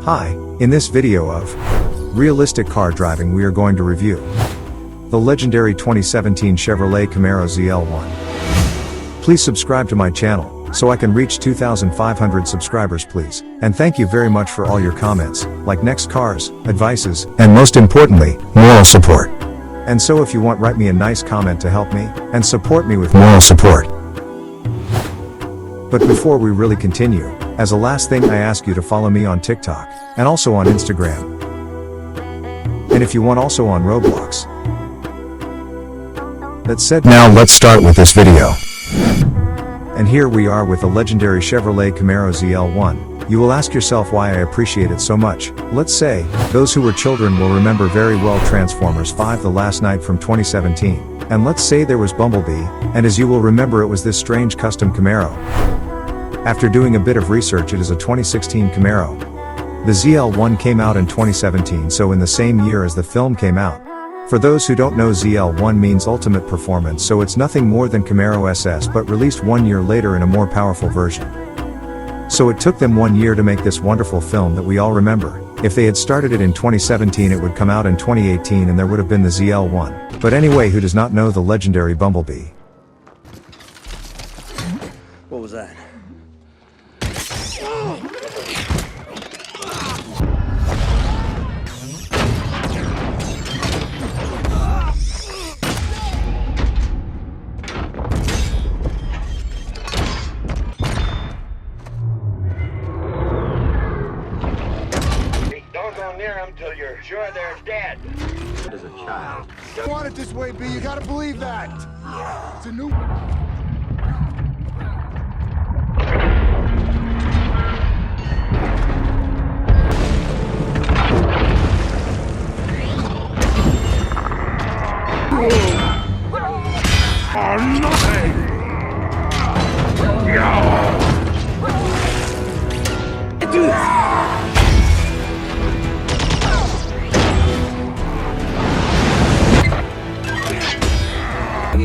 Hi, in this video of realistic car driving we are going to review the legendary 2017 Chevrolet Camaro ZL1. Please subscribe to my channel, so I can reach 2,500 subscribers please, and thank you very much for all your comments, like next cars, advices, and most importantly, moral support. And so if you want, write me a nice comment to help me, and support me with moral support. But before we really continue, as a last thing I ask you to follow me on TikTok, and also on Instagram. And if you want, also on Roblox. That said, now let's start with this video. And here we are with the legendary Chevrolet Camaro ZL1. You will ask yourself why I appreciate it so much. Let's say, those who were children will remember very well Transformers 5 The Last Night from 2017. And let's say there was Bumblebee, and as you will remember, it was this strange custom Camaro. After doing a bit of research, it is a 2016 Camaro. The ZL1 came out in 2017, so in the same year as the film came out. For those who don't know, ZL1 means Ultimate Performance, so it's nothing more than Camaro SS but released 1 year later in a more powerful version. So it took them 1 year to make this wonderful film that we all remember. If they had started it in 2017, it would come out in 2018 and there would have been the ZL1. But anyway, who does not know the legendary Bumblebee? What was that? Don't go near them till you're sure they're dead. As a child. I want it this way, B. You gotta believe that. It's a new.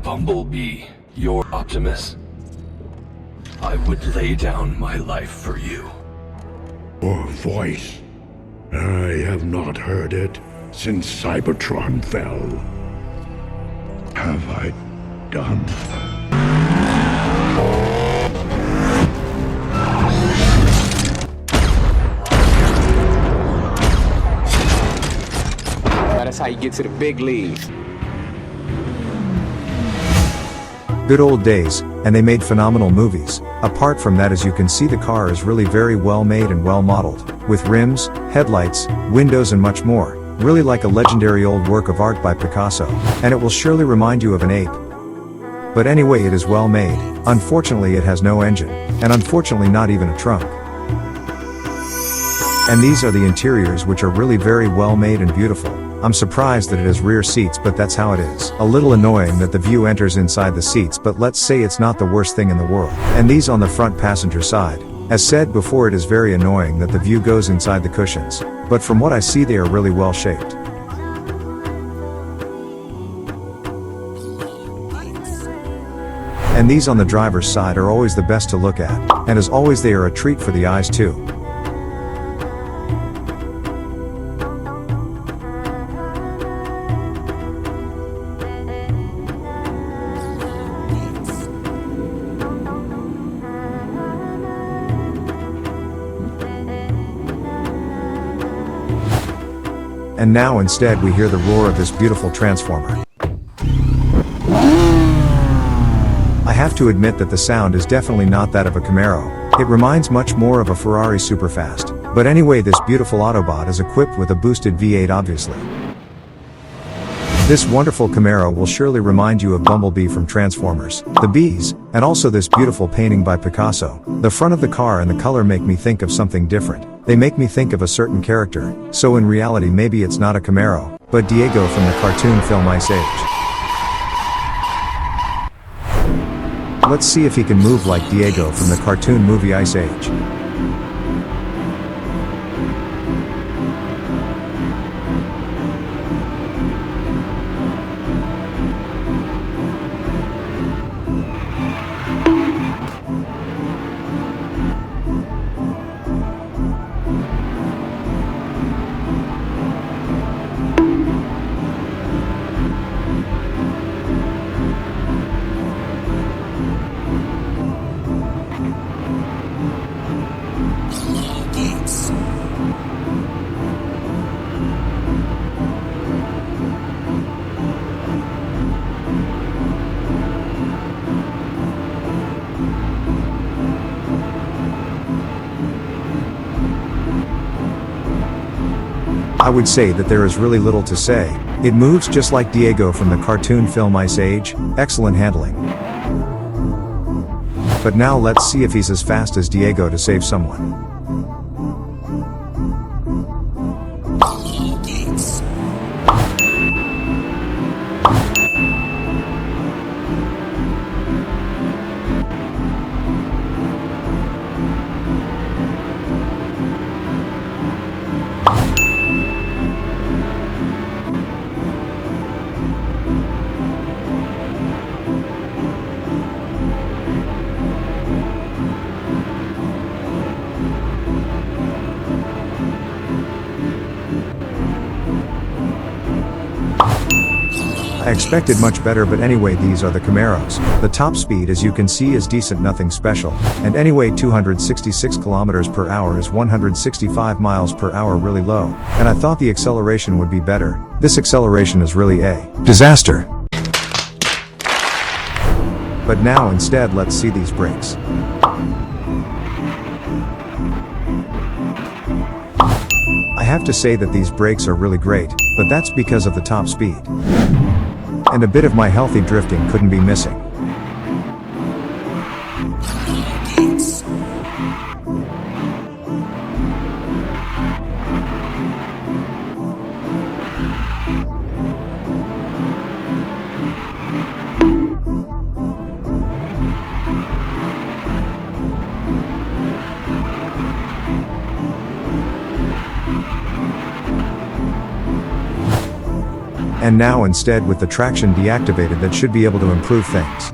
Bumblebee, you're Optimus. I would lay down my life for you. Your voice. I have not heard it since Cybertron fell. Have I done? That's how you get to the big leagues. Good old days, and they made phenomenal movies. Apart from that, as you can see, the car is really very well made and well modeled, with rims, headlights, windows and much more, really like a legendary old work of art by Picasso, and it will surely remind you of an ape. But anyway, it is well made. Unfortunately, it has no engine, and unfortunately not even a trunk. And these are the interiors, which are really very well made and beautiful. I'm surprised that it has rear seats, but that's how it is. A little annoying that the view enters inside the seats, but let's say it's not the worst thing in the world. And these on the front passenger side. As said before, it is very annoying that the view goes inside the cushions. But from what I see, they are really well shaped. And these on the driver's side are always the best to look at. And as always, they are a treat for the eyes too. And now instead we hear the roar of this beautiful transformer. I have to admit that the sound is definitely not that of a Camaro. It reminds much more of a Ferrari Superfast. But anyway, this beautiful Autobot is equipped with a boosted V8 obviously. This wonderful Camaro will surely remind you of Bumblebee from Transformers, the bees, and also this beautiful painting by Picasso. The front of the car and the color make me think of something different. They make me think of a certain character, so in reality maybe it's not a Camaro, but Diego from the cartoon film Ice Age. Let's see if he can move like Diego from the cartoon movie Ice Age. I would say that there is really little to say. It moves just like Diego from the cartoon film Ice Age, excellent handling. But now let's see if he's as fast as Diego to save someone. I expected much better, but anyway, these are the Camaros. The top speed, as you can see, is decent, nothing special. And anyway, 266 kilometers per hour is 165 miles per hour, really low. And I thought the acceleration would be better. This acceleration is really a disaster. But now instead, let's see these brakes. I have to say that these brakes are really great, but that's because of the top speed. And a bit of my healthy drifting couldn't be missing. And now instead, with the traction deactivated, that should be able to improve things.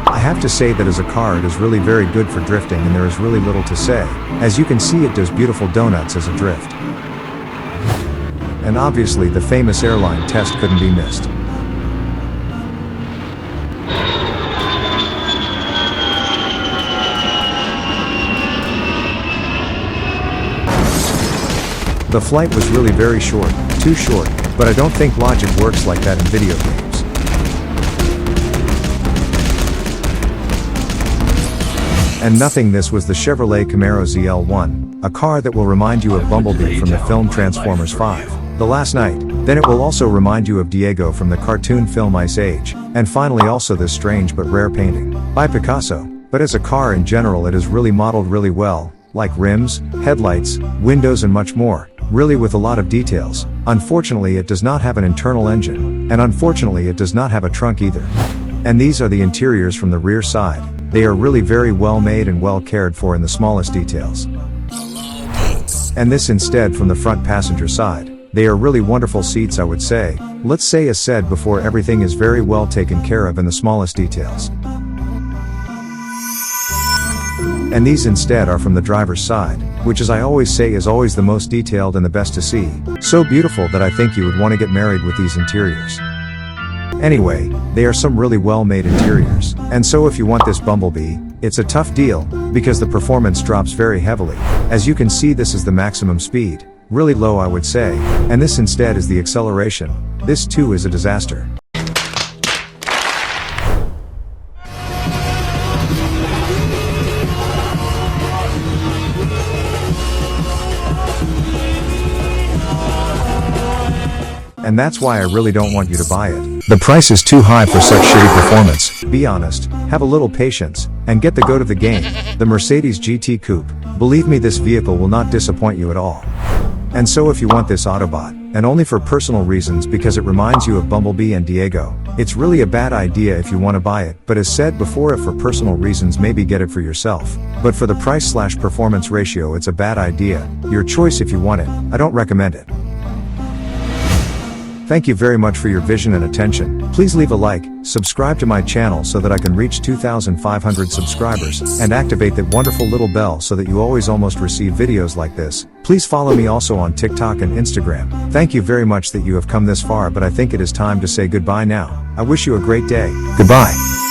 I have to say that as a car it is really very good for drifting, and there is really little to say. As you can see, it does beautiful donuts as a drift. And obviously the famous airline test couldn't be missed. The flight was really very short, too short, but I don't think logic works like that in video games. And nothing, this was the Chevrolet Camaro ZL1, a car that will remind you of Bumblebee from the film Transformers 5, The Last Night. Then it will also remind you of Diego from the cartoon film Ice Age, and finally also this strange but rare painting by Picasso. But as a car in general, it is really modeled really well, like rims, headlights, windows and much more, really with a lot of details. Unfortunately, it does not have an internal engine, and unfortunately it does not have a trunk either. And these are the interiors from the rear side. They are really very well made and well cared for in the smallest details. And this instead from the front passenger side. They are really wonderful seats, I would say. Let's say, as said before, everything is very well taken care of in the smallest details. And these instead are from the driver's side, which, as I always say, is always the most detailed and the best to see. So beautiful that I think you would want to get married with these interiors. Anyway, they are some really well-made interiors. And so if you want this Bumblebee, it's a tough deal, because the performance drops very heavily. As you can see, this is the maximum speed. Really low, I would say. And this instead is the acceleration. This too is a disaster. And that's why I really don't want you to buy it. The price is too high for such shitty performance. Be honest, have a little patience, and get the goat of the game, the Mercedes GT Coupe. Believe me, this vehicle will not disappoint you at all. And so if you want this Autobot, and only for personal reasons because it reminds you of Bumblebee and Diego, it's really a bad idea if you want to buy it, but as said before, if for personal reasons, maybe get it for yourself. But for the price/performance ratio, it's a bad idea. Your choice if you want it. I don't recommend it. Thank you very much for your vision and attention. Please leave a like, subscribe to my channel so that I can reach 2,500 subscribers, and activate that wonderful little bell so that you almost receive videos like this. Please follow me also on TikTok and Instagram. Thank you very much that you have come this far, but I think it is time to say goodbye now. I wish you a great day. Goodbye.